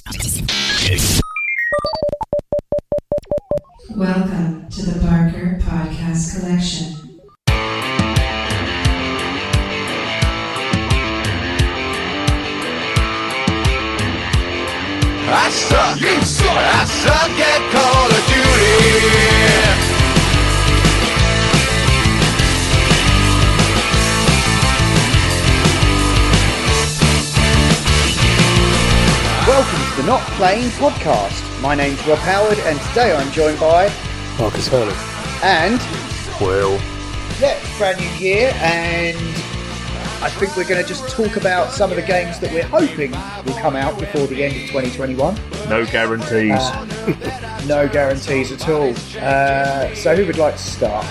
Welcome to the Barker Podcast Collection. I suck, you suck, I suck at Call of Duty. Welcome to the Not Playing Podcast. My name's Rob Howard, and today I'm joined by Marcus Hurley. And Well, yeah, brand new year, and I think we're going to just talk about some of the games that we're hoping will come out before the end of 2021. no guarantees. No guarantees at all. So who would like to start?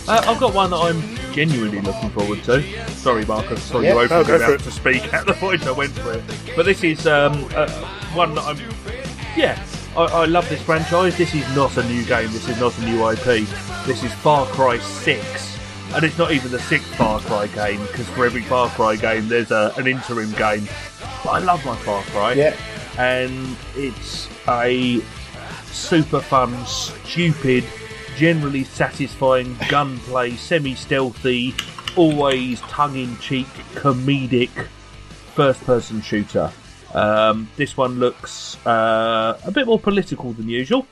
I've got one that I'm genuinely looking forward to. Sorry, Marcus, saw you open go for out it. to speak at the point I went for it. But this is one that I'm... Yeah, I love this franchise. This is not a new game. This is not a new IP. This is Far Cry 6. And it's not even the 6th Far Cry game, because for every Far Cry game there's an interim game. But I love my Far Cry. Yeah. And it's a super fun, stupid, generally satisfying gunplay, semi-stealthy, always tongue-in-cheek, comedic first-person shooter. This one looks a bit more political than usual,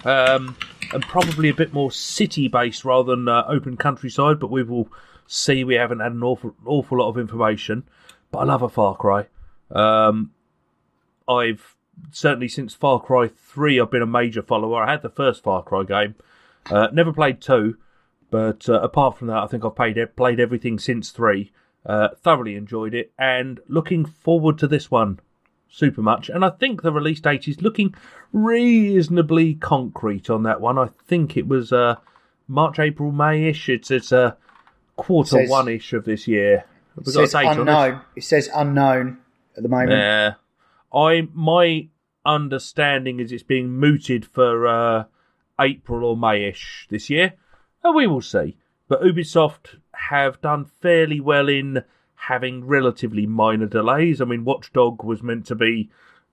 and probably a bit more city-based rather than open countryside, but we will see. We haven't had an awful lot of information, but I love a Far Cry. I've certainly, since Far Cry 3, I've been a major follower. I had the first Far Cry game, never played 2, but apart from that, I think I've played everything since 3. Thoroughly enjoyed it, and looking forward to this one super much. And I think the release date is looking reasonably concrete on that one. I think it was March, April, May-ish. It's quarter one-ish of this year. It says unknown. It says unknown at the moment. Yeah. My understanding is it's being mooted for April or May-ish this year, and we will see. But Ubisoft have done fairly well in having relatively minor delays. I mean, Watch Dogs was meant to be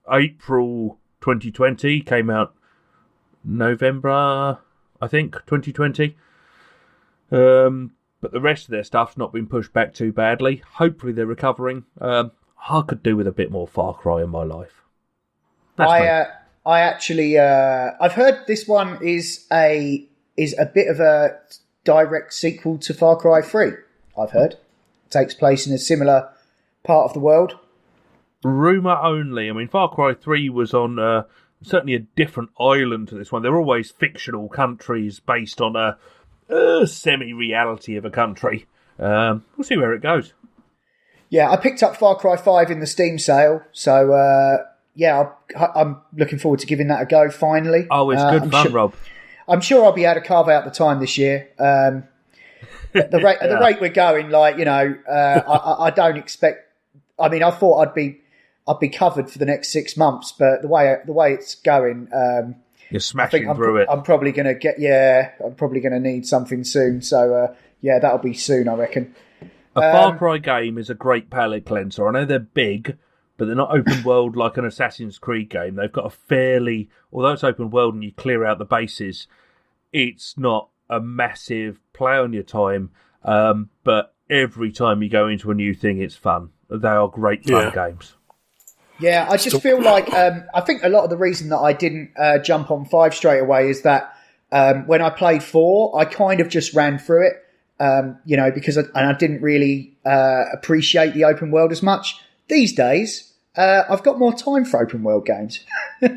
April 2020, came out November, I think, 2020. But the rest of their stuff's not been pushed back too badly. Hopefully they're recovering. I could do with a bit more Far Cry in my life. I actually, I've heard this one is a bit of a direct sequel to Far Cry 3. I've heard it takes place in a similar part of the world. Rumour only. I mean, Far Cry 3 was on certainly a different island to this one. They're always fictional countries based on a semi-reality of a country. We'll see where it goes. Yeah, I picked up Far Cry 5 in the Steam sale, so yeah, I'm looking forward to giving that a go finally. Oh, it's good fun, Rob. I'm sure I'll be able to carve out the time this year. At the rate we're going, like, you know, I don't expect. I mean, I thought I'd be covered for the next 6 months, but the way it's going, you're smashing through it. I'm probably going to need something soon. So yeah, that'll be soon, I reckon. A Far Cry game is a great palate cleanser. I know they're big, but they're not open world like an Assassin's Creed game. They've got a fairly, although it's open world and you clear out the bases, it's not a massive play on your time. But every time you go into a new thing, it's fun. They are great fun games. Yeah, I just feel like I think a lot of the reason that I didn't jump on 5 straight away is that when I played 4, I kind of just ran through it. You know, because I didn't really appreciate the open world as much. These days, I've got more time for open world games. I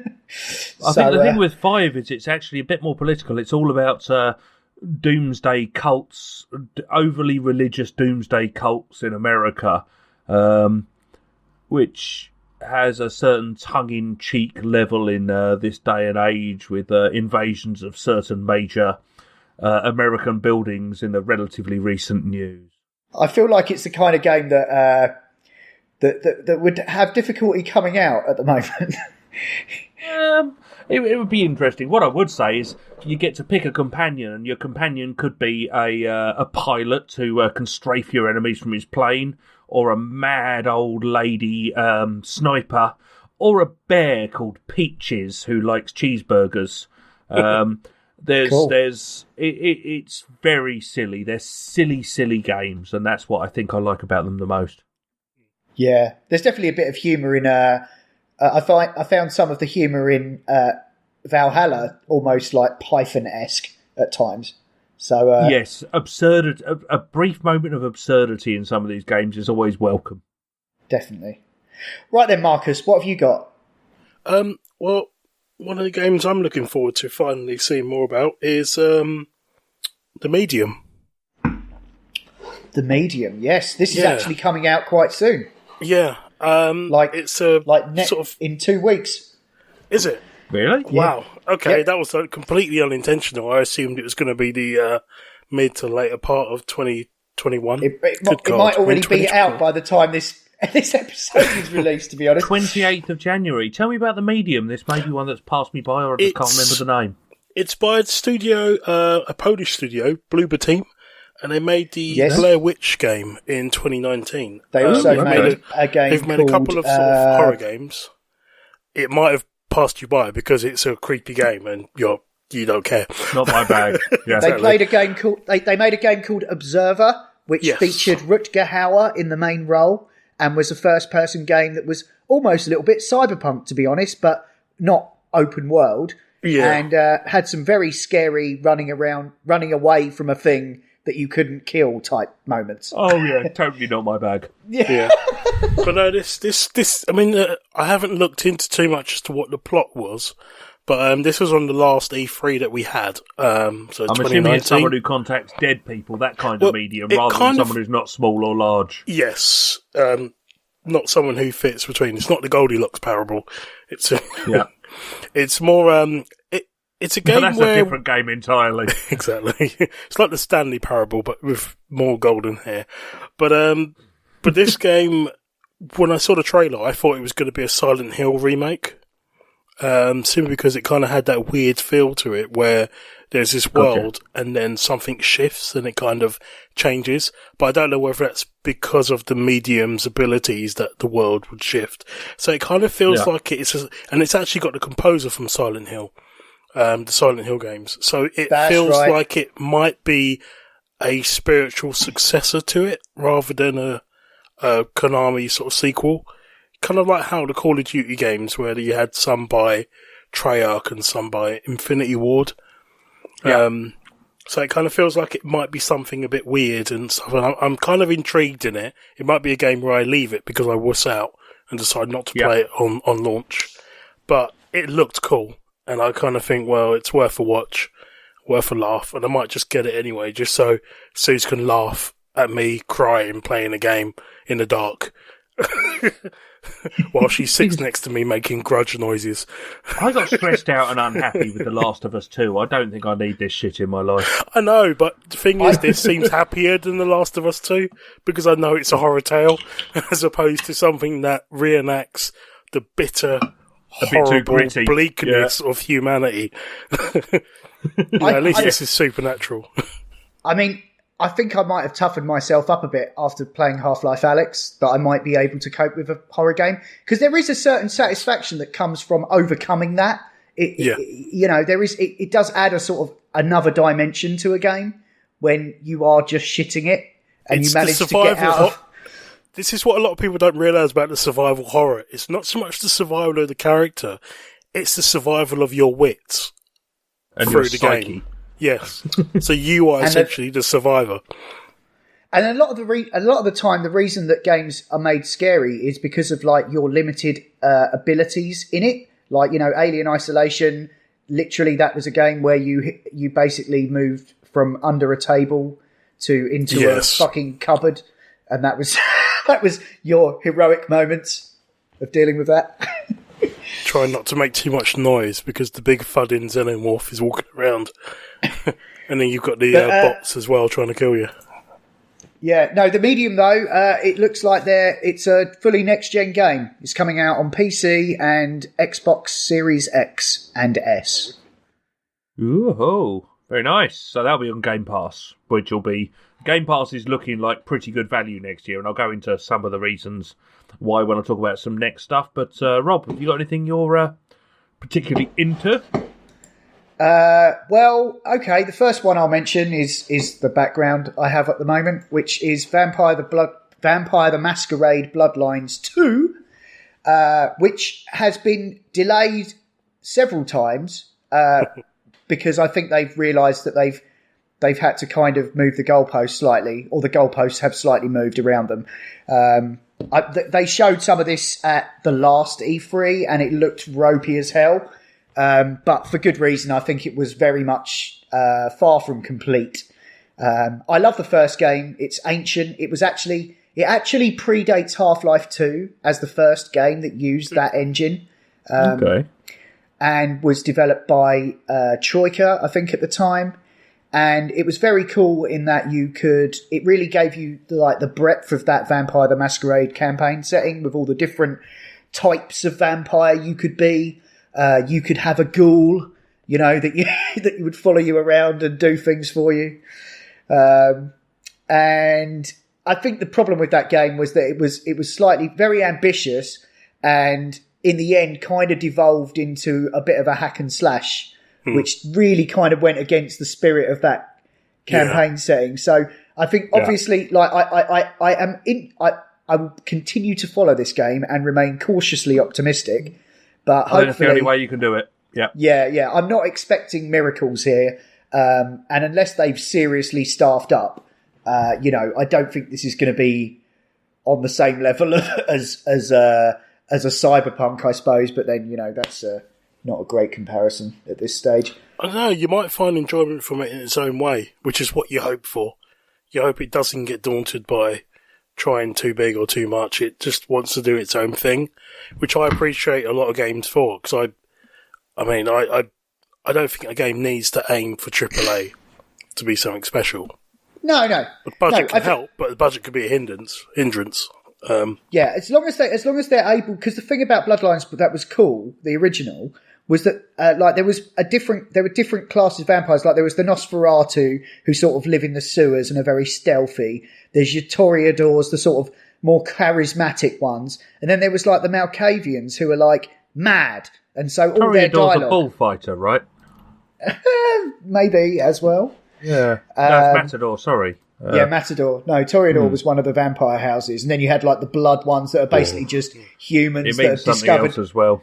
think the thing with 5 is it's actually a bit more political. It's all about doomsday cults, overly religious doomsday cults in America, which has a certain tongue-in-cheek level in this day and age with invasions of certain major American buildings in the relatively recent news. I feel like it's the kind of game that that would have difficulty coming out at the moment. It would be interesting. What I would say is you get to pick a companion, and your companion could be a pilot who can strafe your enemies from his plane, or a mad old lady sniper, or a bear called Peaches who likes cheeseburgers. Cool. It's very silly. They're silly games, and that's what I think I like about them the most. Yeah, there's definitely a bit of humour in. I found some of the humour in Valhalla almost like Python-esque at times. So yes, absurd. A brief moment of absurdity in some of these games is always welcome. Definitely. Right then, Marcus, what have you got? Well, one of the games I'm looking forward to finally seeing more about is The Medium. The Medium, yes. This is Yeah. actually coming out quite soon. Yeah. It's Sort of in 2 weeks. Is it? Really? Wow. Okay, Yeah. that was completely unintentional. I assumed it was going to be the mid to later part of 2021. It might already be out by the time this episode is released, to be honest. 28th of January. Tell me about The Medium. This may be one that's passed me by, or I just can't remember the name. It's by a Polish studio, Bloober Team, and they made the Yes. Blair Witch game in 2019. They also they've made a game They've made a couple called, of sort of horror games. It might have passed you by because it's a creepy game and you don't care. Not my bag. Yeah. They made a game called they made a game called Observer, which Yes. featured Rutger Hauer in the main role and was a first-person game that was almost a little bit cyberpunk, to be honest, but not open world. Yeah. And had some very scary running away from a thing that you couldn't kill type moments. Oh yeah, totally not my bag. Yeah. But no, this. I mean, I haven't looked into too much as to what the plot was, but this was on the last E3 that we had. So I'm 2019. assuming it's someone who contacts dead people, that kind of medium, rather than someone who's not small or large. Yes. Not someone who fits between. It's not the Goldilocks parable. It's Yeah. It's more. It's a game That's where a different game entirely. exactly. It's like the Stanley parable, but with more golden hair. But this game, when I saw the trailer, I thought it was going to be a Silent Hill remake. Simply because it kind of had that weird feel to it, where there's this world and then something shifts and it kind of changes. But I don't know whether that's because of the medium's abilities that the world would shift. So it kind of feels like and it's actually got the composer from Silent Hill. The Silent Hill games. So it feels like it might be a spiritual successor to it rather than a Konami sort of sequel. Kind of like how the Call of Duty games, where you had some by Treyarch and some by Infinity Ward. Yeah. So it kind of feels like it might be something a bit weird and stuff. And I'm kind of intrigued in it. It might be a game where I leave it because I wuss out and decide not to play it on launch. But it looked cool. And I kind of think, well, it's worth a watch, worth a laugh, and I might just get it anyway, just so Suze can laugh at me crying playing a game in the dark while she sits next to me making grudge noises. I got stressed out and unhappy with The Last of Us 2. I don't think I need this shit in my life. I know, but the thing is, this seems happier than The Last of Us 2, because I know it's a horror tale, as opposed to something that reenacts the bitter, horrible bleakness of humanity. At least this is supernatural. I mean, I think I might have toughened myself up a bit after playing Half-Life Alyx, that I might be able to cope with a horror game. Because there is a certain satisfaction that comes from overcoming that. It does add a sort of another dimension to a game when you are just shitting it and you manage to get out of... This is what a lot of people don't realise about the survival horror. It's not so much the survival of the character, it's the survival of your wits and through your the psyche. game. Yes. So you are essentially the survivor. And a lot of the time, the reason that games are made scary is because of like your limited abilities in it. Like, Alien Isolation, literally that was a game where you basically moved from under a table into a fucking cupboard. And that was that was your heroic moments of dealing with that. Trying not to make too much noise because the big fudding xenomorph is walking around. And then you've got the bots as well trying to kill you. Yeah, no, The Medium though, it looks like it's a fully next-gen game. It's coming out on PC and Xbox Series X and S. Ooh, very nice. So that'll be on Game Pass, which will be... Game Pass is looking like pretty good value next year, and I'll go into some of the reasons why when I talk about some next stuff. But Rob, have you got anything you're particularly into? Well, okay. The first one I'll mention is the background I have at the moment, which is Vampire the Masquerade Bloodlines 2, which has been delayed several times because I think they've realised that they've had to kind of move the goalposts slightly, or the goalposts have slightly moved around them. They showed some of this at the last E3, and it looked ropey as hell. But for good reason. I think it was very much far from complete. I love the first game. It's ancient. It actually predates Half-Life 2 as the first game that used that engine. Okay. And was developed by Troika, I think, at the time. And it was very cool in that it really gave you the breadth of that Vampire the Masquerade campaign setting with all the different types of vampire you could be. You could have a ghoul, that you would follow you around and do things for you. And I think the problem with that game was that it was slightly very ambitious, and in the end kind of devolved into a bit of a hack and slash, which really kind of went against the spirit of that campaign setting. So I think obviously, I will continue to follow this game and remain cautiously optimistic. But hopefully, that's the only way you can do it. Yeah. Yeah. I'm not expecting miracles here. And unless they've seriously staffed up, I don't think this is going to be on the same level as a Cyberpunk, I suppose. But then, that's not a great comparison at this stage. I don't know. You might find enjoyment from it in its own way, which is what you hope for. You hope it doesn't get daunted by trying too big or too much. It just wants to do its own thing, which I appreciate a lot of games for, because I don't think a game needs to aim for AAA to be something special. No. The budget can help, but the budget could be a hindrance. Yeah, as long as they're able, because the thing about Bloodlines that was cool, the original, was that there were different classes of vampires. Like there was the Nosferatu, who sort of live in the sewers and are very stealthy. There's your Toreadors, the sort of more charismatic ones, and then there was like the Malkavians, who are like mad, and so all their dialogue. Toreador's a bullfighter, right? Maybe as well. Yeah, that's Matador. Sorry. Yeah, Matador. No, Toreador was one of the vampire houses, and then you had like the blood ones that are basically just humans that have discovered else as well.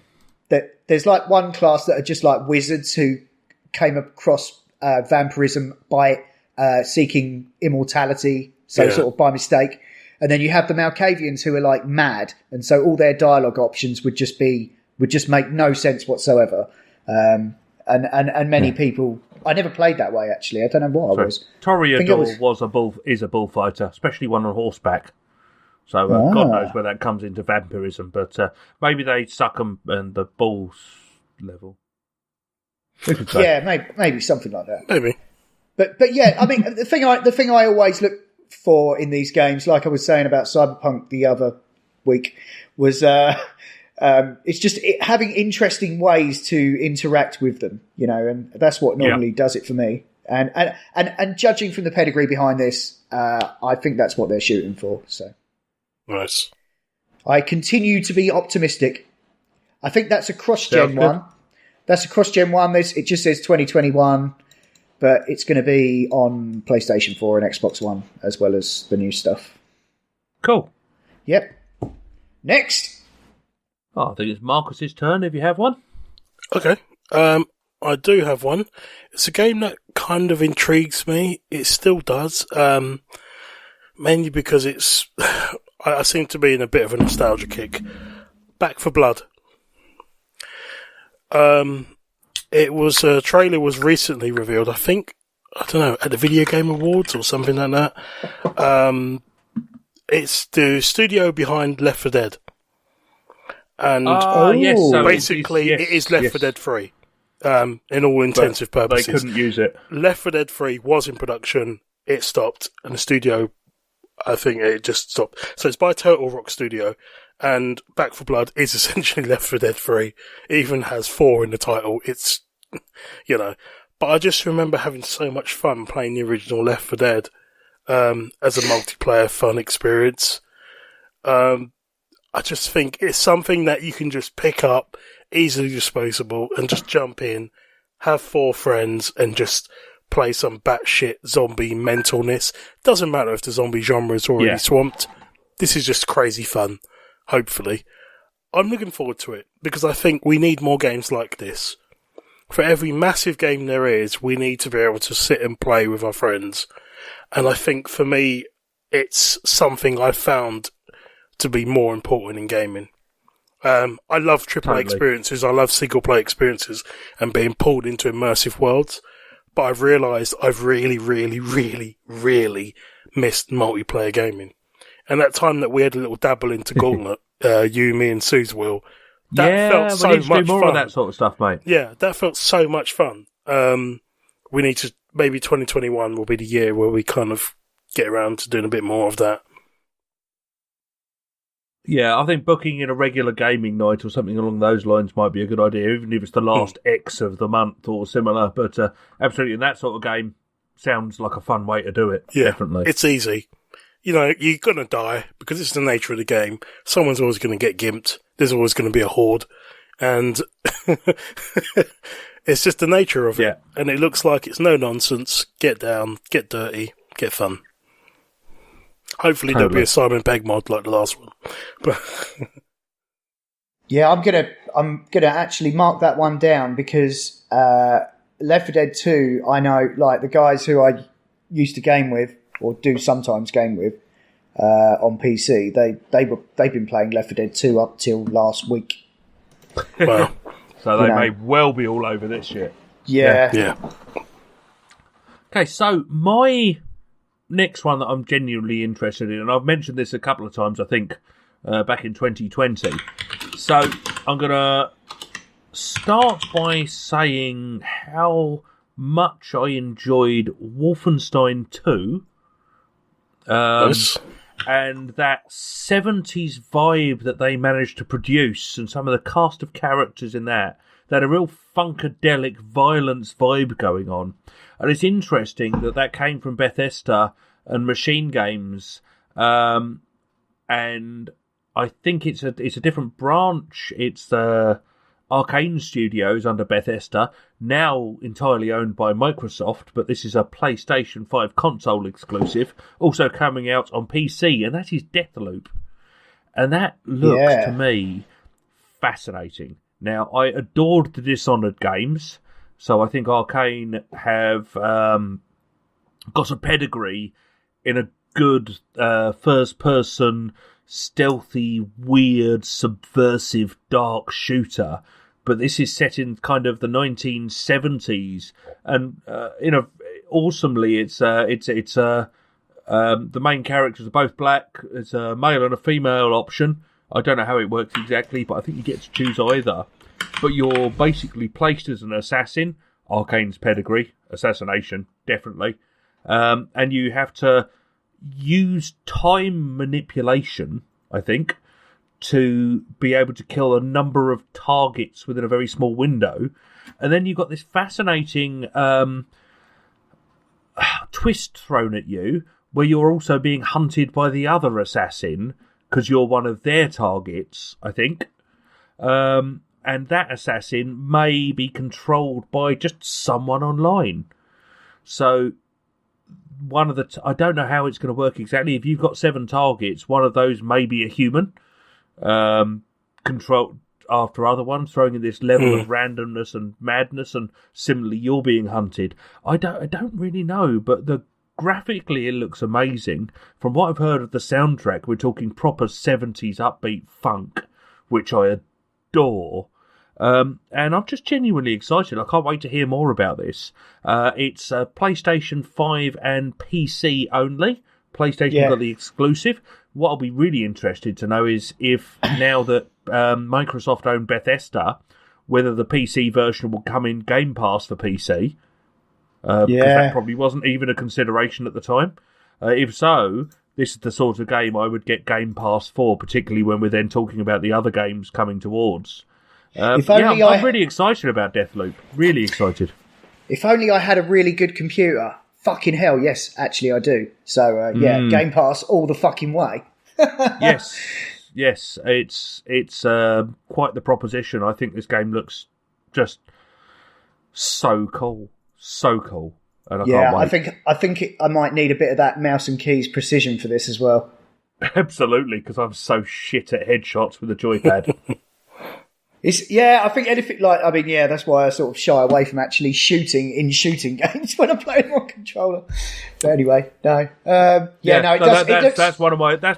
That there's like one class that are just like wizards who came across vampirism by seeking immortality, sort of by mistake. And then you have the Malkavians who are like mad, and so all their dialogue options would just make no sense whatsoever. And many people. I never played that way, actually. I don't know what I was. Toreador is a bullfighter, especially one on horseback. So God knows where that comes into vampirism, but maybe they suck them and the bulls level. Yeah, maybe something like that. Maybe. But yeah, I mean, the thing I always look for in these games, like I was saying about Cyberpunk the other week, was it's just having interesting ways to interact with them, and that's what normally does it for me. And judging from the pedigree behind this, I think that's what they're shooting for. So nice. I continue to be optimistic. I think that's a cross-gen one. That's a cross-gen one. It just says 2021, but it's going to be on PlayStation 4 and Xbox One as well as the new stuff. Cool. Yep. Next. I think it's Marcus's turn if you have one. Okay. I do have one. It's a game that kind of intrigues me. It still does. Mainly because it's... I seem to be in a bit of a nostalgia kick. Back for Blood. Trailer was recently revealed, I think, I don't know, at the Video Game Awards or something like that. It's the studio behind Left 4 Dead. And yes, so basically it is Left 4 Dead 3, in all intensive purposes. They couldn't use it. Left 4 Dead 3 was in production, it stopped, and the studio, I think it just stopped. So it's by Turtle Rock Studio, and Back 4 Blood is essentially Left 4 Dead 3. It even has 4 in the title. It's, But I just remember having so much fun playing the original Left 4 Dead as a multiplayer fun experience. I just think it's something that you can just pick up, easily disposable, and just jump in, have 4 friends, and just play some batshit zombie mentalness. Doesn't matter if the zombie genre is already swamped. This is just crazy fun, hopefully. I'm looking forward to it, because I think we need more games like this. For every massive game there is, we need to be able to sit and play with our friends. And I think for me, it's something I've found to be more important in gaming. I love AAA experiences, I love single-player experiences, and being pulled into immersive worlds. But I've realised I've really, really, really, really missed multiplayer gaming. And that time that we had a little dabble into Gauntlet, you, me, and Sue's Will, that felt so much fun. We need to do more of that sort of stuff, mate. Yeah, that felt so much fun. We need to, maybe 2021 will be the year where we kind of get around to doing a bit more of that. Yeah, I think booking in a regular gaming night or something along those lines might be a good idea, even if it's the last X of the month or similar. But absolutely, in that sort of game, sounds like a fun way to do it. Yeah, definitely. It's easy. You know, you're going to die because it's the nature of the game. Someone's always going to get gimped. There's always going to be a horde. And it's just the nature of it. And it looks like it's no nonsense. Get down, get dirty, get fun. Hopefully there'll be a Simon Pegg mod like the last one. But yeah, I'm gonna actually mark that one down because Left 4 Dead 2, I know, like the guys who I used to game with or do sometimes game with on PC, they've been playing Left 4 Dead 2 up till last week. Wow. So they may well be all over this shit. Yeah. Okay, so my next one that I'm genuinely interested in, and I've mentioned this a couple of times, I think, back in 2020. So I'm going to start by saying how much I enjoyed Wolfenstein 2. And that 70s vibe that they managed to produce, and some of the cast of characters in that had a real funkadelic violence vibe going on. And it's interesting that came from Bethesda and Machine Games, and I think it's a different branch. It's the Arcane Studios under Bethesda, now entirely owned by Microsoft, but this is a PlayStation 5 console exclusive, also coming out on PC, and that is Deathloop. And that looks, to me, fascinating. Now, I adored the Dishonored games, so I think Arcane have got a pedigree in a good first-person, stealthy, weird, subversive, dark shooter. But this is set in kind of the 1970s, and awesomely, the main characters are both black. It's a male and a female option. I don't know how it works exactly, but I think you get to choose either. But you're basically placed as an assassin. Arcane's pedigree, assassination, definitely. And you have to use time manipulation, I think, to be able to kill a number of targets within a very small window. And then you've got this fascinating twist thrown at you, where you're also being hunted by the other assassin, because you're one of their targets, I think. And that assassin may be controlled by just someone online. So one of the I don't know how it's going to work exactly. If you've got 7 targets, one of those may be a human, controlled after other ones, throwing in this level of randomness and madness, and similarly you're being hunted. I don't really know, but graphically it looks amazing. From what I've heard of the soundtrack, we're talking proper 70s upbeat funk, which I adore. And I'm just genuinely excited. I can't wait to hear more about this. It's PlayStation 5 and PC only. PlayStation got the exclusive. What I'll be really interested to know is if, now that Microsoft own Bethesda, whether the PC version will come in Game Pass for PC. Because that probably wasn't even a consideration at the time. If so, this is the sort of game I would get Game Pass for, particularly when we're then talking about the other games coming towards. I'm really excited about Deathloop. Really excited. If only I had a really good computer. Fucking hell, yes, actually I do. So, Game Pass all the fucking way. Yes. Yes, it's quite the proposition. I think this game looks just so cool, and I can't wait. I think I might need a bit of that mouse and keys precision for this as well. Absolutely, because I'm so shit at headshots with the joypad. I think anything that's why I sort of shy away from actually shooting in shooting games when I play them on controller. But anyway, no. That's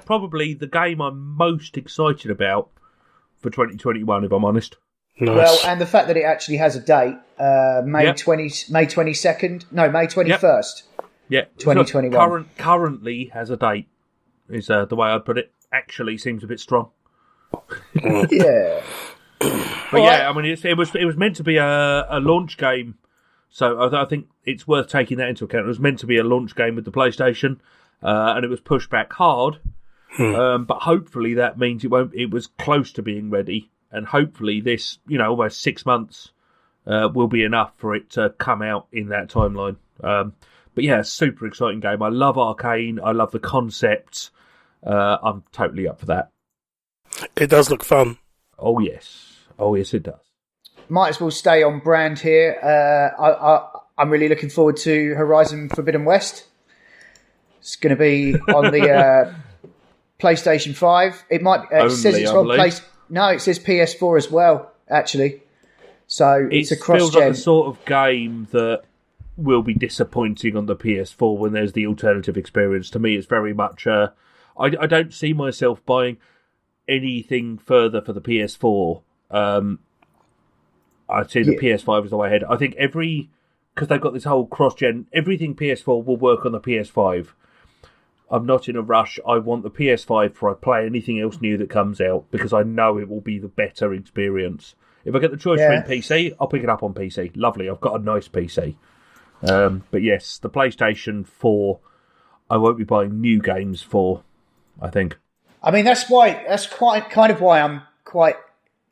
probably the game I'm most excited about for 2021, if I'm honest. Nice. Well, and the fact that it actually has a date, May 22nd, no, May 21st. Yeah, 2021. Currently has a date, is the way I'd put it. Actually seems a bit strong. Yeah. But I mean, it was meant to be a launch game, so I think it's worth taking that into account. It was meant to be a launch game with the PlayStation, and it was pushed back hard. But hopefully that means it was close to being ready, and hopefully this, almost 6 months, will be enough for it to come out in that timeline. But yeah, super exciting game. I love Arcane. I love the concept. I'm totally up for that. It does look fun. Oh yes, it does. Might as well stay on brand here. I'm really looking forward to Horizon Forbidden West. It's going to be on the PlayStation 5. It might. It says it's on No, it says PS4 as well. Actually, so it's a cross-gen. Feels like the sort of game that will be disappointing on the PS4 when there's the alternative experience. To me, it's very much. I don't see myself buying anything further for the PS4. I'd say the PS5 is the way ahead. I think because they've got this whole cross-gen, everything PS4 will work on the PS5. I'm not in a rush. I want the PS5 before I play anything else new that comes out, because I know it will be the better experience. If I get the choice between PC, I'll pick it up on PC. Lovely, I've got a nice PC. But yes, the PlayStation 4, I won't be buying new games for, I think. I mean, that's kind of why I'm quite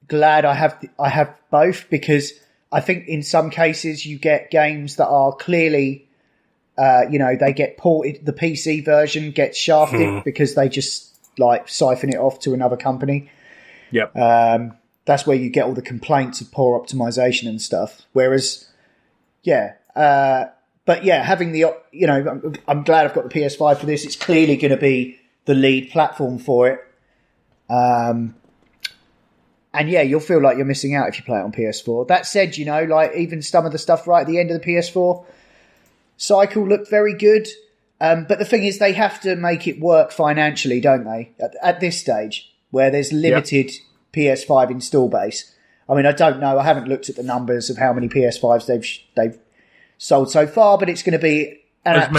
glad I have both, because I think in some cases you get games that are clearly, they get ported. The PC version gets shafted because they just siphon it off to another company. Yep. That's where you get all the complaints of poor optimization and stuff. Whereas, having I'm glad I've got the PS5 for this. It's clearly going to be the lead platform for it. And you'll feel like you're missing out if you play it on PS4. That said, even some of the stuff right at the end of the PS4 cycle looked very good. But the thing is, they have to make it work financially, don't they? At this stage, where there's limited PS5 install base. I mean, I don't know. I haven't looked at the numbers of how many PS5s they've sold so far, but it's going to be as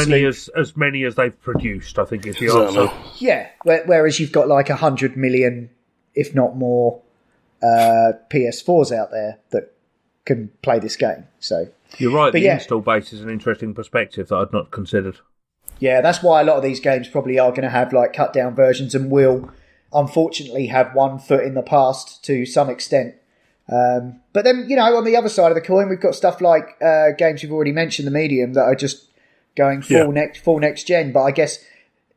many as they've produced, I think, is the answer. Yeah, whereas you've got 100 million, if not more, PS4s out there that can play this game. So you're right. The install base is an interesting perspective that I'd not considered. Yeah, that's why a lot of these games probably are going to have cut down versions and will, unfortunately, have one foot in the past to some extent. But then, on the other side of the coin, we've got stuff like games you've already mentioned, the Medium, that are just going full next gen. But I guess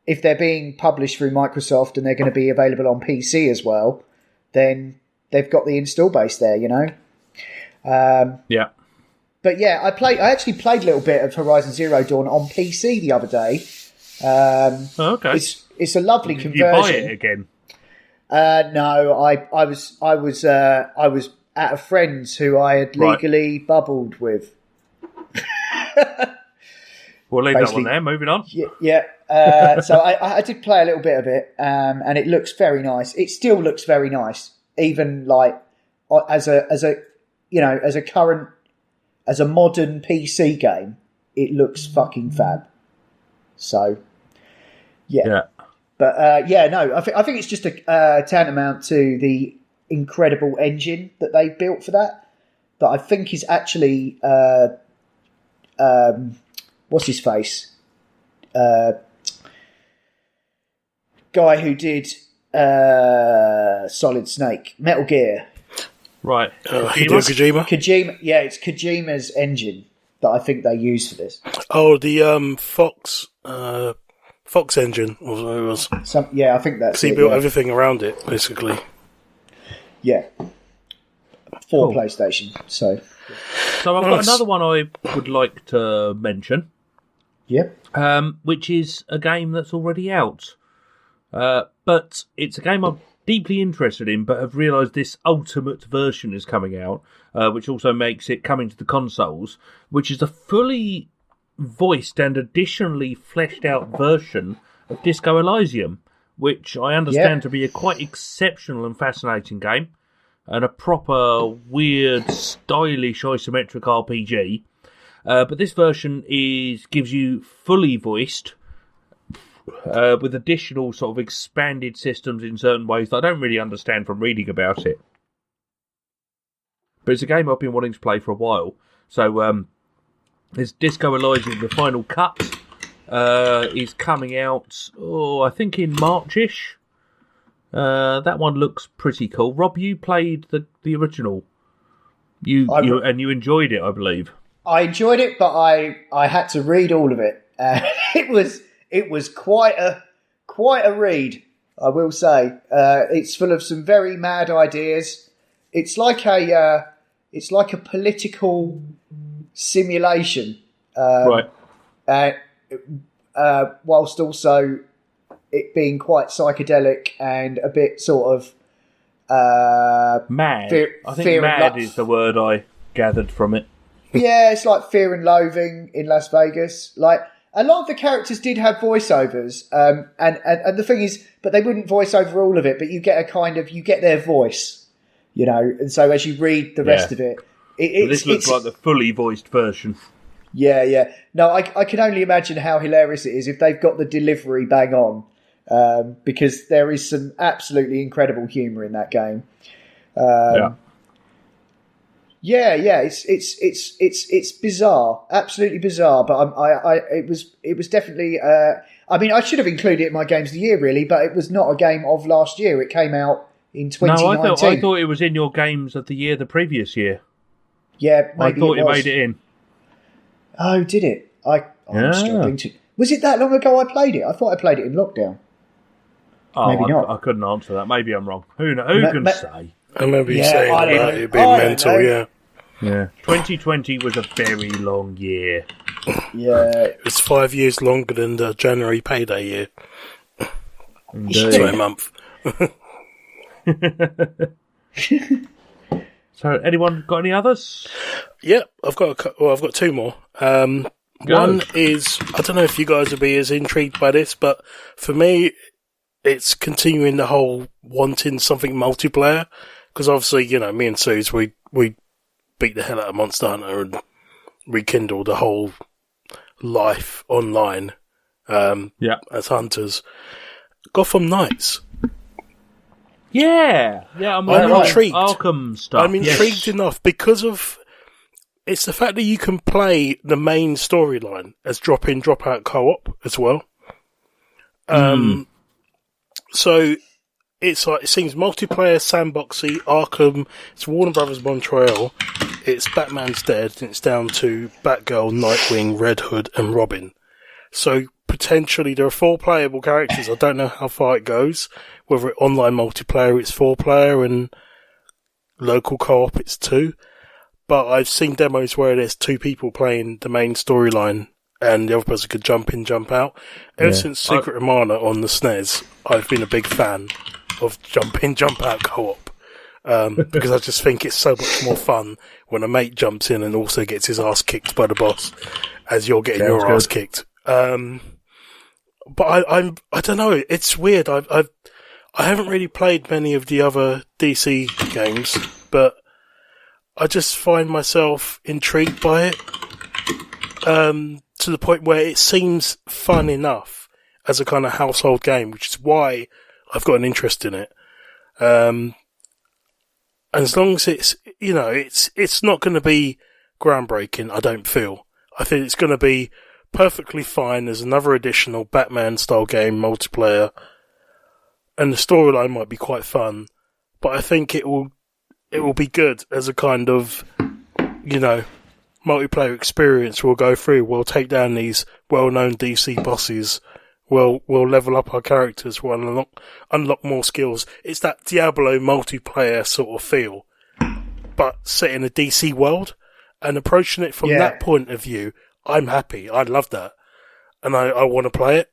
if they're being published through Microsoft and they're going to be available on PC as well, then they've got the install base there, But I actually played a little bit of Horizon Zero Dawn on PC the other day. Okay. It's a lovely conversion. Did you buy it again? No, I was at a friend's who I had legally bubbled with. We'll leave that one there. Moving on. Yeah. So I did play a little bit of it, and it looks very nice. It still looks very nice, even as a modern PC game. It looks fucking fab. So, yeah. But I think it's just a tantamount to the incredible engine that they built for that I think is actually what's his face? Guy who did Solid Snake, Metal Gear. Right. Kojima? Kojima, it's Kojima's engine that I think they use for this. Oh, the Fox Engine, or it was. I think that's. So he built everything around it, basically. Yeah. For Cool. PlayStation. So I've got another one I would like to mention. yeah. Which is a game that's already out. But it's a game I'm deeply interested in, but have realised this ultimate version is coming out, which also makes it coming to the consoles, which is a fully voiced and additionally fleshed out version of Disco Elysium, which I understand to be a quite exceptional and fascinating game, and a proper, weird, stylish isometric RPG. But this version gives you fully voiced, with additional sort of expanded systems in certain ways that I don't really understand from reading about it. But it's a game I've been wanting to play for a while. So there's Disco Elysium, the final cut, is coming out, I think in March-ish. That one looks pretty cool. Rob, you played the original. You enjoyed it, I believe. I enjoyed it, but I had to read all of it. It was quite a read, I will say. It's full of some very mad ideas. It's like a political simulation, Right. whilst also it being quite psychedelic and a bit sort of Mad. I think fear mad is the word I gathered from it. Yeah, it's like Fear and Loathing in Las Vegas. Like, a lot of the characters did have voiceovers, and the thing is, but they wouldn't voice over all of it, but you get you get their voice, you know, and so as you read the rest of it, this looks like the fully voiced version. Yeah. No, I can only imagine how hilarious it is if they've got the delivery bang on, because there is some absolutely incredible humour in that game. Yeah, it's bizarre, absolutely bizarre. But it was definitely. I mean, I should have included it in my games of the year, really, but it was not a game of last year. It came out in 2019. No, I thought it was in your games of the year the previous year. Yeah, maybe I thought it made it in. Oh, did it? I'm struggling to. Was it that long ago I played it? I thought I played it in lockdown. Oh, Maybe not. I couldn't answer that. Maybe I'm wrong. Who can say? I remember you Yeah, saying I about don't it know. being I don't mental, know. yeah. Yeah. 2020 was a very long year. Yeah. It's 5 years longer than the January payday year. Sorry, month. So, anyone got any others? Yeah, I've got two more. One is, I don't know if you guys will be as intrigued by this, but for me, it's continuing the whole wanting something multiplayer. Because obviously, you know, me and Suze, we beat the hell out of Monster Hunter and rekindled the whole life online as hunters. Gotham Knights. Yeah, I'm intrigued. Arkham stuff. I'm intrigued enough because of it's the fact that you can play the main storyline as drop-in, drop-out co-op as well. So it's like it seems multiplayer, sandboxy, Arkham. It's Warner Brothers Montreal. It's Batman's dead, and it's down to Batgirl, Nightwing, Red Hood, and Robin. So potentially there are 4 playable characters. I don't know how far it goes. Whether it's online multiplayer, it's 4 player, and local co-op, it's 2. But I've seen demos where there's 2 people playing the main storyline, and the other person could jump in, jump out. Ever since Secret of Mana on the SNES, I've been a big fan of jump in, jump out co-op. Because I just think it's so much more fun when a mate jumps in and also gets his ass kicked by the boss as you're getting your ass kicked. But I don't know. It's weird. I haven't really played many of the other DC games, but I just find myself intrigued by it. To the point where it seems fun enough as a kind of household game, which is why I've got an interest in it. And as long as it's, you know, it's not going to be groundbreaking, I don't feel. I think it's going to be perfectly fine as another additional Batman-style game, multiplayer, and the storyline might be quite fun, but I think it will be good as a kind of, you know, multiplayer experience we'll go through. We'll take down these well-known DC bosses We'll level up our characters. We'll unlock more skills. It's that Diablo multiplayer sort of feel, but set in a DC world, and approaching it from that point of view. I'm happy. I love that, and I want to play it.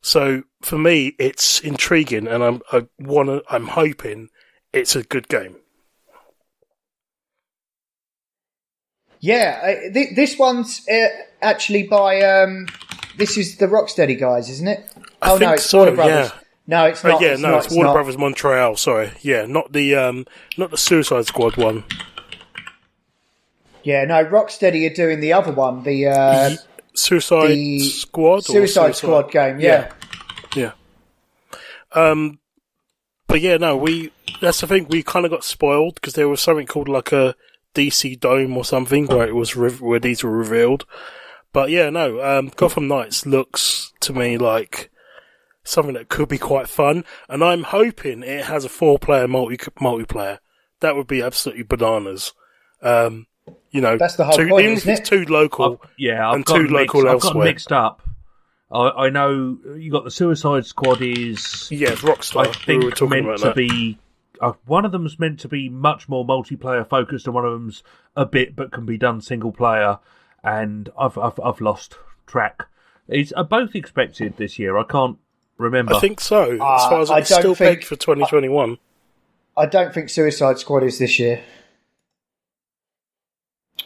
So for me, it's intriguing, and I'm hoping it's a good game. Yeah, this one's actually by this is the Rocksteady guys, isn't it? I think it's so, Warner Brothers. yeah. No, it's not. It's Warner Brothers Montreal. Sorry, not the Suicide Squad one. Yeah, no, Rocksteady are doing the other one, the Suicide Squad. Suicide Squad game. Yeah. But yeah, no, that's the thing. We kind of got spoiled because there was something called like a DC Dome or something where where these were revealed. But yeah, no, Gotham Knights looks to me like something that could be quite fun, and I'm hoping it has a 4-player multiplayer. That would be absolutely bananas. That's the whole point, even isn't if it's 2 local, I've got mixed up. I know you got the Suicide Squad is Rockstar. I think we were talking meant about to that. be one of them's meant to be much more multiplayer focused, and one of them's a bit but can be done single player. And I've lost track. Are both expected this year? I can't remember. I think so. As far as it's still pegged for 2021. I don't think Suicide Squad is this year.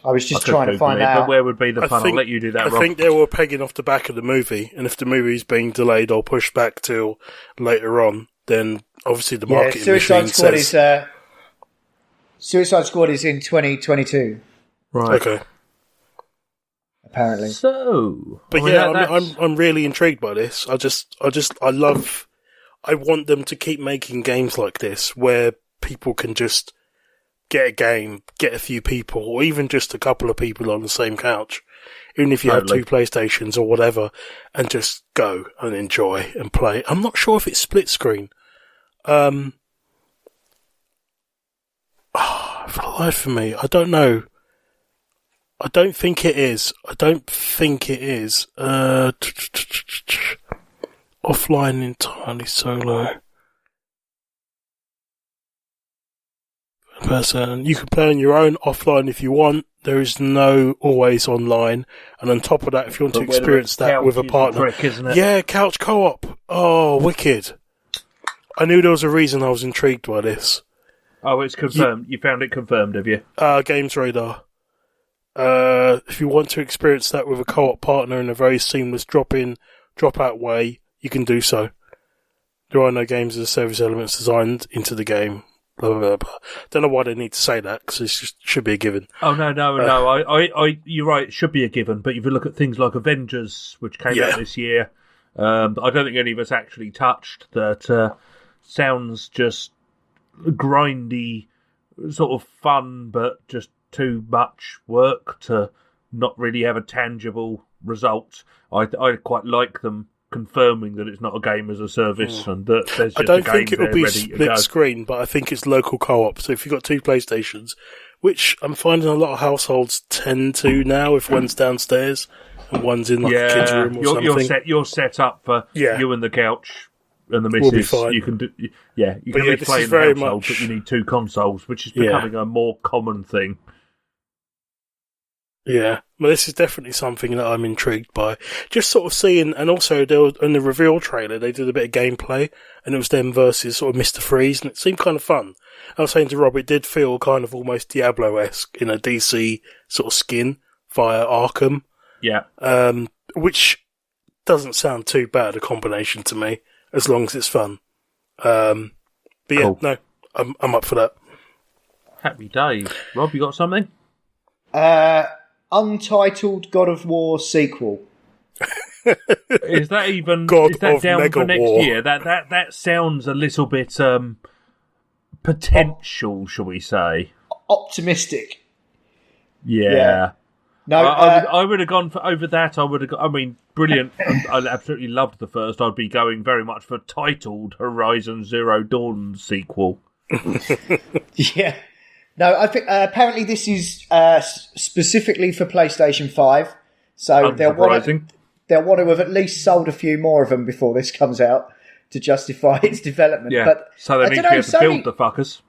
I was just trying to find out. But where would be the fun? I'll let you do that, Rob. I think they were pegging off the back of the movie, and if the movie's being delayed or pushed back till later on, then obviously the marketing machine says... Suicide Squad is in 2022. Right. Okay. Apparently. So... But I'm really intrigued by this. I want them to keep making games like this, where people can just get a game, get a few people, or even just a couple of people on the same couch, even if you have 2 PlayStations or whatever, and just go and enjoy and play. I'm not sure if it's split screen. For the life of me, I don't know. I don't think it is. Offline entirely solo. Person. You can play on your own offline if you want. There is no always online. And on top of that, if you want to experience that with a partner. Trick, isn't it? Yeah, couch co-op. Oh, wicked. I knew there was a reason I was intrigued by this. Oh, it's confirmed. You found it confirmed, have you? Games Radar. If you want to experience that with a co-op partner in a very seamless drop-in, drop-out way, you can do so. There are no games as a service elements designed into the game. Blah, blah, blah, blah. Don't know why they need to say that, because it should be a given. Oh, no. You're right, it should be a given. But if you look at things like Avengers, which came out this year, I don't think any of us actually touched that. Sounds just grindy, sort of fun, but just too much work to not really have a tangible result. I quite like them confirming that it's not a game as a service and that there's just I don't a game think it will be ready to split go. screen, but I think it's local co-op. So if you've got 2 PlayStations, which I'm finding a lot of households tend to now, if one's downstairs and one's in like a kid's room or something. You're set up for you and the couch and the missus. We'll be fine. You can do, you can at least play in the household, but you need 2 consoles, which is becoming a more common thing. Yeah, well, this is definitely something that I'm intrigued by. Just sort of seeing, and also there was, in the reveal trailer, they did a bit of gameplay, and it was them versus sort of Mr. Freeze, and it seemed kind of fun. I was saying to Rob, it did feel kind of almost Diablo-esque in a DC sort of skin via Arkham. Yeah. Which doesn't sound too bad a combination to me, as long as it's fun. But yeah, cool. No, I'm up for that. Happy days. Rob, you got something? Untitled God of War sequel. Is that even God is that of down Mega for next War. year? That sounds a little bit potential, shall we say? Optimistic. Yeah. No, I would have gone for over that. I mean, brilliant. I absolutely loved the first. I'd be going very much for titled Horizon Zero Dawn sequel. Yeah. No, I think apparently this is specifically for PlayStation 5. So they'll they'll want to have at least sold a few more of them before this comes out to justify its development. Yeah, But so they need to be able to build the fuckers.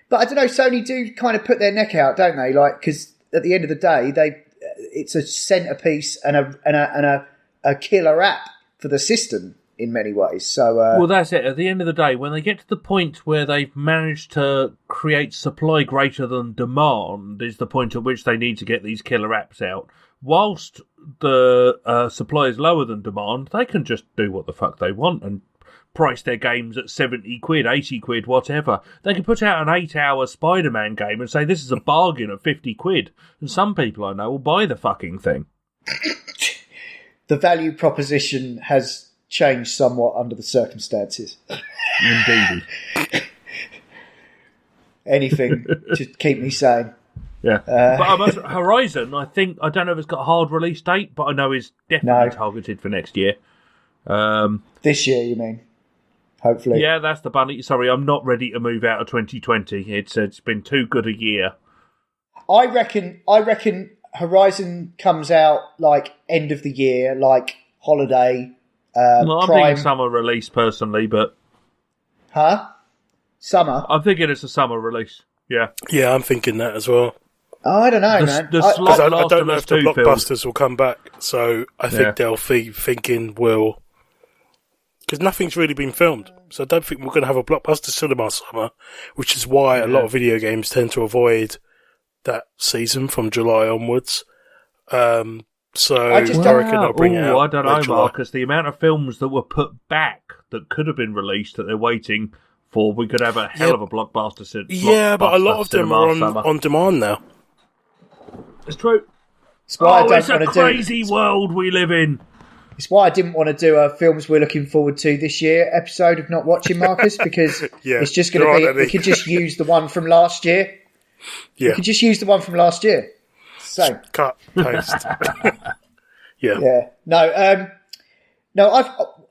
But I don't know, Sony do kind of put their neck out, don't they? Like, because at the end of the day, it's a centerpiece and a killer app for the system in many ways. So, well, that's it. At the end of the day, when they get to the point where they've managed to create supply greater than demand, is the point at which they need to get these killer apps out. Whilst the supply is lower than demand, they can just do what the fuck they want and price their games at 70 quid, 80 quid, whatever. They can put out an 8-hour Spider-Man game and say this is a bargain at 50 quid. And some people I know will buy the fucking thing. The value proposition has changed somewhat under the circumstances. Indeed. Anything to keep me sane. Yeah. But Horizon, I don't know if it's got a hard release date, but I know it's definitely targeted for next year. This year, you mean? Hopefully. Yeah, that's the bunny. Sorry, I'm not ready to move out of 2020. It's been too good a year. I reckon Horizon comes out like end of the year, like holiday. Well, I'm Prime. thinking summer release personally, but Summer. I'm thinking it's a summer release. Yeah, Yeah, I'm thinking that as well. Oh, I don't know, man. The I- slot- I Last don't of know Us if the 2 film. blockbusters will come back, so I think Yeah. they'll be thinking, well, because nothing's really been filmed, so I don't think we're going to have a blockbuster cinema summer, which is why a lot of video games tend to avoid that season from July onwards. So I just I don't- reckon they'll bring it out. I don't know, by July. Marcus. The amount of films that were put back that could have been released that they're waiting for, we could have a hell of a blockbuster. Yeah, but a lot of them are on demand now. It's true. It's why I don't It's a want to crazy world we live in. It's why I didn't want to do a films we're looking forward to this year episode of Not Watching, Marcus, because Yeah, it's just going there to be. aren't any. We could just use the one from last year. Yeah, We could just use the one from last year. So cut, paste. Yeah. yeah, no.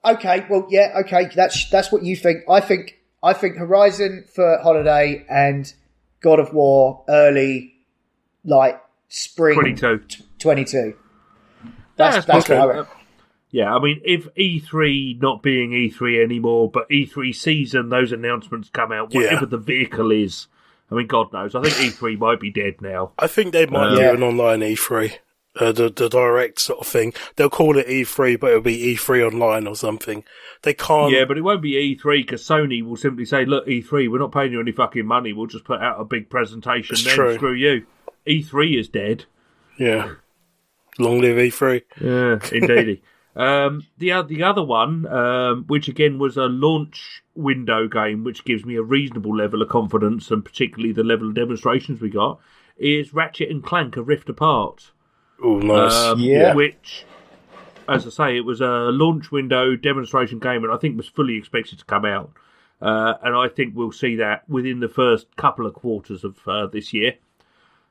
Okay. Well, yeah, okay. That's what you think. I think Horizon for holiday and God of War early, like spring 22. That's what I reckon. Yeah, I mean, if E3 not being E3 anymore, but E3 season, those announcements come out, whatever the vehicle is. I mean, God knows. I think E3 might be dead now. I think they might do an online E3, the direct sort of thing. They'll call it E3, but it'll be E3 online or something. They can't. Yeah, but it won't be E3 because Sony will simply say, "Look, E3, we're not paying you any fucking money. We'll just put out a big presentation. Then true. Screw you. E3 is dead." Yeah. Long live E3. Yeah, indeedy. The other one, which again was a launch window game, which gives me a reasonable level of confidence, and particularly the level of demonstrations we got, is Ratchet and Clank: A Rift Apart. Oh, nice. Which, as I say, it was a launch window demonstration game, and I think was fully expected to come out. And I think we'll see that within the first couple of quarters of this year.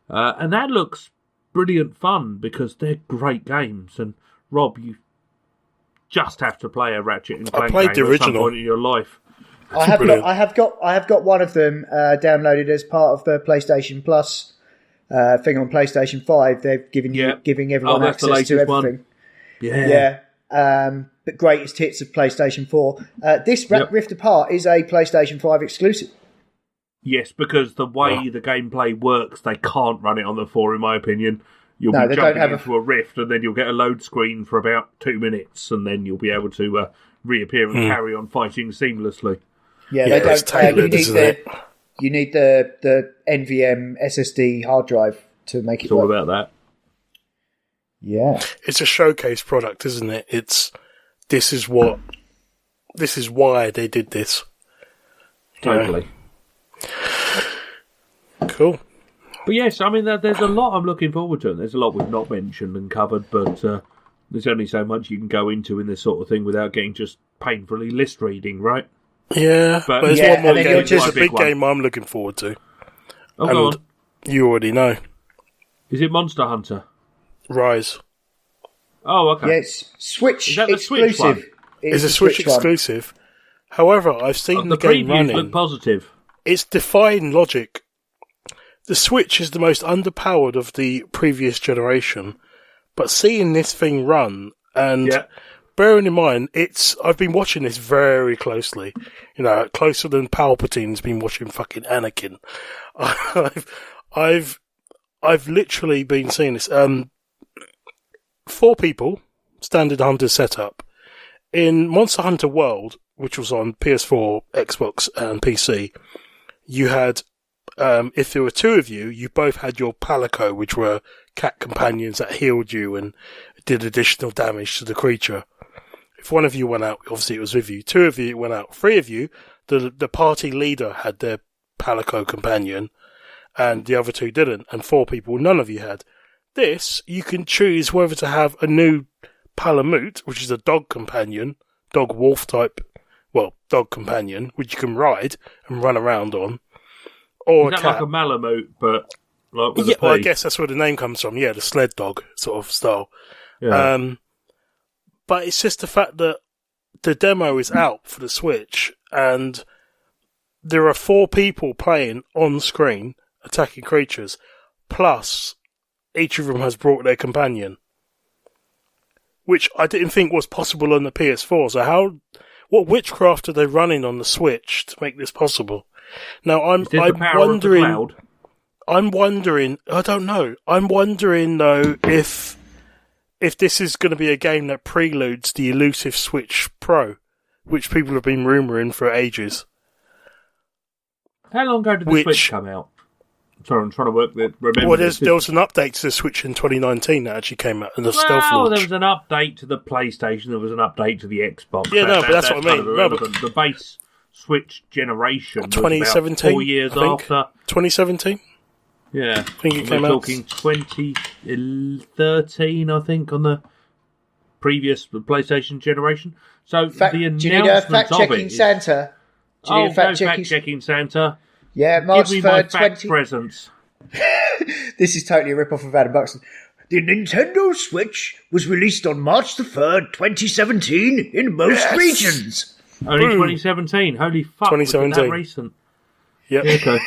And that looks brilliant fun because they're great games. And Rob, you just have to play a Ratchet and Clank played game the at some original. point in your life. I have got one of them downloaded as part of the PlayStation Plus thing on PlayStation 5. They're giving everyone that's the access to latest one. everything. Yeah. The greatest hits of PlayStation 4. This Rift Apart is a PlayStation 5 exclusive. Yes, because the way the gameplay works, they can't run it on the 4, in my opinion. You'll No, be they don't jumping have into a rift, and then you'll get a load screen for about 2 minutes, and then you'll be able to reappear and carry on fighting seamlessly. Yeah, Yeah, they it's don't. tailored, isn't it? You need the NVMe SSD hard drive to make it It's all work. about that. Yeah. It's a showcase product, isn't it? This is why they did this. Totally. Cool. But yes, I mean, there's a lot I'm looking forward to, and there's a lot we've not mentioned and covered, but there's only so much you can go into in this sort of thing without getting just painfully list reading, right? Yeah, But- but there's Yeah, one more and then game. you're There's just- a big Big one. game I'm looking forward to. Oh, go on. And you already know. Is it Monster Hunter? Rise. Oh, okay. Yeah, it's Switch Is that the Switch exclusive. one? It's It's a the Switch one. exclusive. However, I've seen The the game previews running. look positive. It's defying logic. The Switch is the most underpowered of the previous generation, but seeing this thing run And bearing in mind, I've been watching this very closely. You know, closer than Palpatine's been watching fucking Anakin. I've literally been seeing this. 4 people, standard hunter setup. In Monster Hunter World, which was on PS4, Xbox, and PC, you had, if there were 2 of you, you both had your Palico, which were cat companions that healed you and did additional damage to the creature. If one of you went out, obviously it was with you. 2 of you went out. 3 of you, the party leader had their Palico companion, and the other 2 didn't. And 4 people, none of you had. This, you can choose whether to have a new Palamute, which is a dog companion, dog-wolf type, dog companion, which you can ride and run around on, or is that a cat. like a Malamute, but like with Yeah, a P? well, I guess that's where the name comes from. Yeah, the sled dog sort of style. Yeah. But it's just the fact that the demo is out for the Switch, and there are 4 people playing on screen, attacking creatures, plus each of them has brought their companion, which I didn't think was possible on the PS4. So what witchcraft are they running on the Switch to make this possible? Now I'm wondering. I don't know. I'm wondering though if this is going to be a game that preludes the elusive Switch Pro, which people have been rumouring for ages. How long ago did the Switch come out? Sorry, I'm trying to remember. Well, there was an update to the Switch in 2019 that actually came out, and stealth launch. There was an update to the PlayStation. There was an update to the Xbox. Yeah, but that's what I mean. The base Switch generation was 2017, about 4 years after 2017. Yeah, I think it came we're out. talking 2013, I think, on the previous PlayStation generation. So the announcement do you need a fact-checking Santa? Do you need a fact-checking Santa? Yeah, March Give me my 3rd, fact presents. This is totally a rip-off of Adam Buxton. The Nintendo Switch was released on March the 3rd, 2017 in most regions. Only 2017. Holy fuck, 2017. was it that recent? Yep. Okay.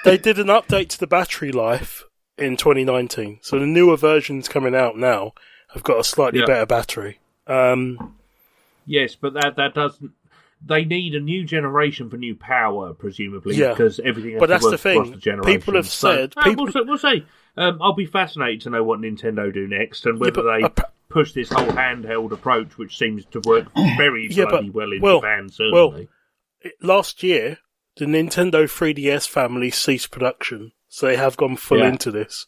They did an update to the battery life in 2019. So the newer versions coming out now have got a slightly better battery. Yes, but that doesn't... They need a new generation for new power, presumably, Yeah. because everything has But to that's work the thing. across the generation. People have said... We'll see. I'll be fascinated to know what Nintendo do next, and whether they push this whole handheld approach, which seems to work very bloody well in Japan, certainly. Last year, the Nintendo 3DS family ceased production, so they have gone full into this.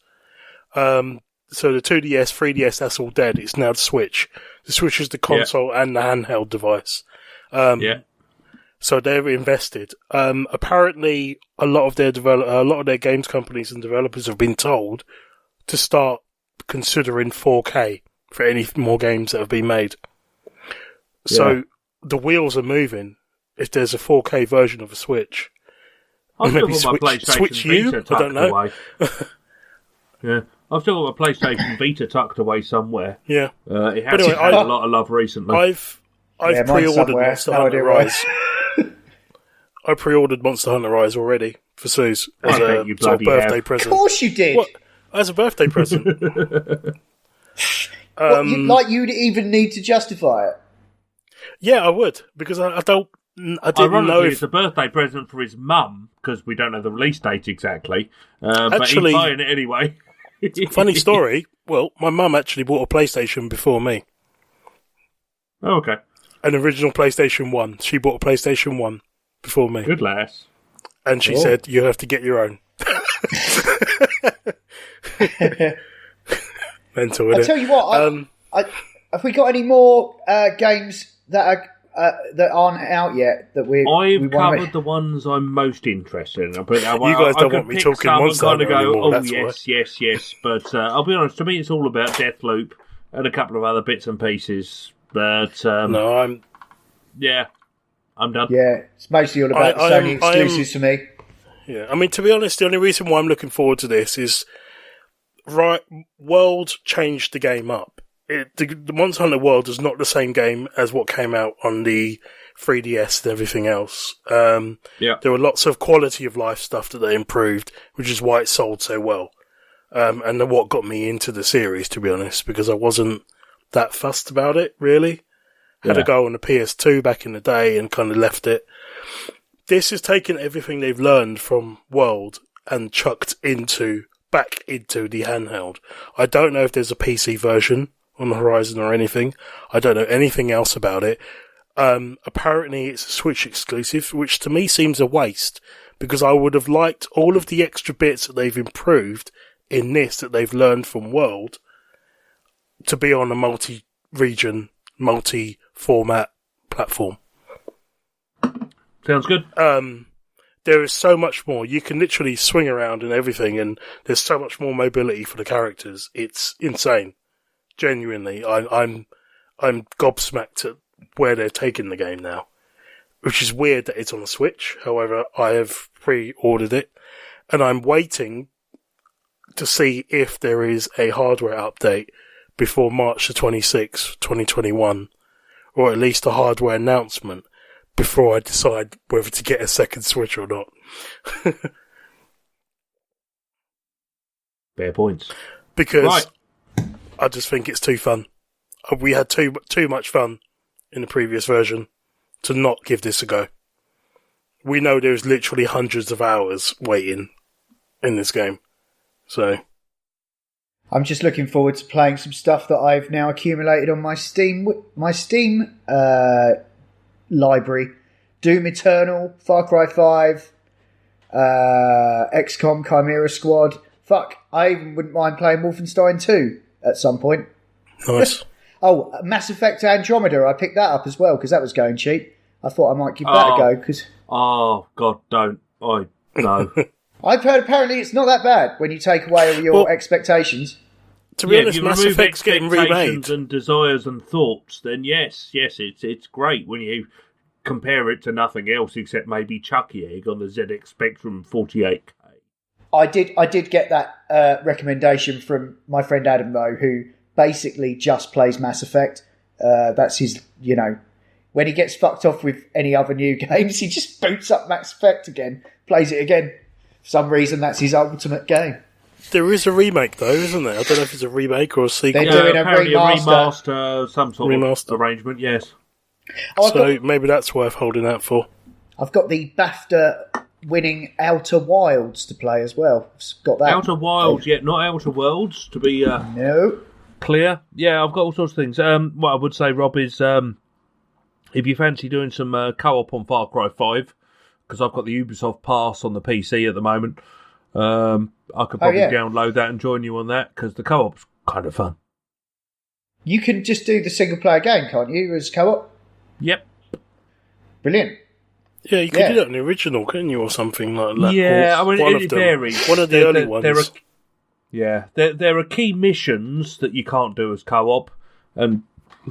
So the 2DS, 3DS, that's all dead. It's now the Switch. The Switch is the console and the handheld device. So they're invested. Apparently, a lot of their games companies and developers have been told to start considering 4K for any more games that have been made. So the wheels are moving. If there's a 4K version of a Switch, I've still got my PlayStation Vita tucked away. Yeah, I've still got my PlayStation Vita tucked away somewhere. Yeah, it has had a lot of love recently. I've pre-ordered Monster Hunter Rise. I pre-ordered Monster Hunter Rise already for Suze as a sort of birthday present. Of course you did. What? As a birthday present. You'd even need to justify it. Yeah, I would, because I didn't know if it's a birthday present for his mum, because we don't know the release date exactly. But Actually, he's buying it anyway. Funny story. Well, my mum actually bought a PlayStation before me. Oh, okay. An original PlayStation 1. She bought a PlayStation 1 before me. Good lass. And she said, you have to get your own. Mental, innit? I tell you what, have we got any more games that aren't out yet that I've covered the ones I'm most interested in. But you guys don't want me talking Monster Hunter anymore. Yes. But I'll be honest, to me it's all about Deathloop and a couple of other bits and pieces. But I'm done. Yeah, it's mostly all about Sony exclusives for me. Yeah, I mean, to be honest, the only reason why I'm looking forward to this is World changed the game up. The Monster Hunter World is not the same game as what came out on the 3DS and everything else. There were lots of quality of life stuff that they improved, which is why it sold so well. And what got me into the series, to be honest, because I wasn't that fussed about it, really. Had a go on the PS2 back in the day and kind of left it. This has taken everything they've learned from World and chucked back into the handheld. I don't know if there's a PC version on the horizon or anything. I don't know anything else about it. Apparently it's a Switch exclusive, which to me seems a waste, because I would have liked all of the extra bits that they've improved in this that they've learned from World to be on a multi-region, multi-format platform. Sounds good. There is so much more. You can literally swing around and everything, and there's so much more mobility for the characters. It's insane. Genuinely, I'm gobsmacked at where they're taking the game now, which is weird that it's on the Switch. However, I have pre-ordered it, and I'm waiting to see if there is a hardware update before March the 26th, 2021, or at least a hardware announcement before I decide whether to get a second Switch or not. Fair points. Because I just think it's too fun. We had too much fun in the previous version to not give this a go. We know there's literally hundreds of hours waiting in this game. So I'm just looking forward to playing some stuff that I've now accumulated on my Steam library. Doom Eternal, Far Cry 5, XCOM Chimera Squad. Fuck, I even wouldn't mind playing Wolfenstein 2 at some point. Nice. Oh, Mass Effect Andromeda, I picked that up as well because that was going cheap. I thought I might give that a go. Cause Oh, God, don't. No. I've heard apparently it's not that bad when you take away all your expectations. To be honest, if you Mass remove Effect's getting remade. expectations and desires and thoughts, then yes, it's great when you compare it to nothing else except maybe Chucky Egg on the ZX Spectrum 48K. I did get that recommendation from my friend Adam, though, who basically just plays Mass Effect. That's his, when he gets fucked off with any other new games, he just boots up Mass Effect again, plays it again. For some reason, that's his ultimate game. There is a remake, though, isn't there? I don't know if it's a remake or a sequel. They're doing a remaster, some sort Remaster. of arrangement, yes. So maybe that's worth holding out for. I've got the BAFTA-winning Outer Wilds to play as well. Got that. Outer Wilds, not Outer Worlds, to be no clear. Yeah, I've got all sorts of things. What I would say, Rob, is if you fancy doing some co-op on Far Cry 5, because I've got the Ubisoft Pass on the PC at the moment, I could probably download that and join you on that, because the co-op's kind of fun. You can just do the single-player game, can't you, as co-op? Yep. Brilliant. Yeah, you can do that in the original, couldn't you, or something like that? Yeah, or it varies. One of the early ones. There are key missions that you can't do as co-op, and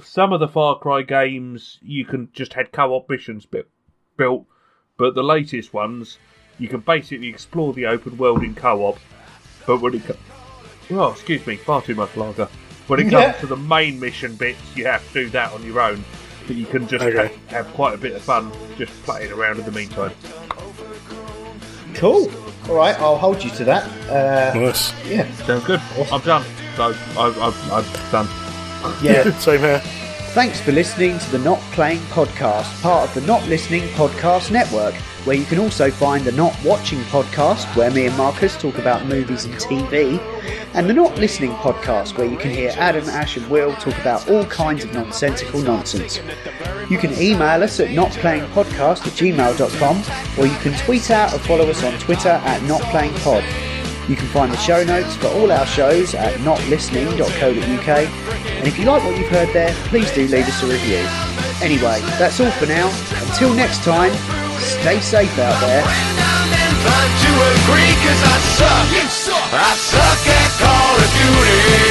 some of the Far Cry games you can just had co-op missions built, but the latest ones you can basically explore the open world in co-op. But when it excuse me, far too much lager. When it comes to the main mission bits, you have to do that on your own. But you can just have quite a bit of fun just playing around in the meantime. Cool. All right, I'll hold you to that. Nice. Yeah. Sounds good. I'm done. So I'm done. Yeah. Same here. Thanks for listening to the Not Playing Podcast, part of the Not Listening Podcast Network, where you can also find the Not Watching Podcast, where me and Marcus talk about movies and TV, and the Not Listening Podcast, where you can hear Adam, Ash and Will talk about all kinds of nonsensical nonsense. You can email us at notplayingpodcast@gmail.com, or you can tweet out or follow us on Twitter at notplayingpod. You can find the show notes for all our shows at notlistening.co.uk, and if you like what you've heard there, please do leave us a review. Anyway, that's all for now. Until next time, stay safe out there. To agree, 'cause I suck at Call of Duty.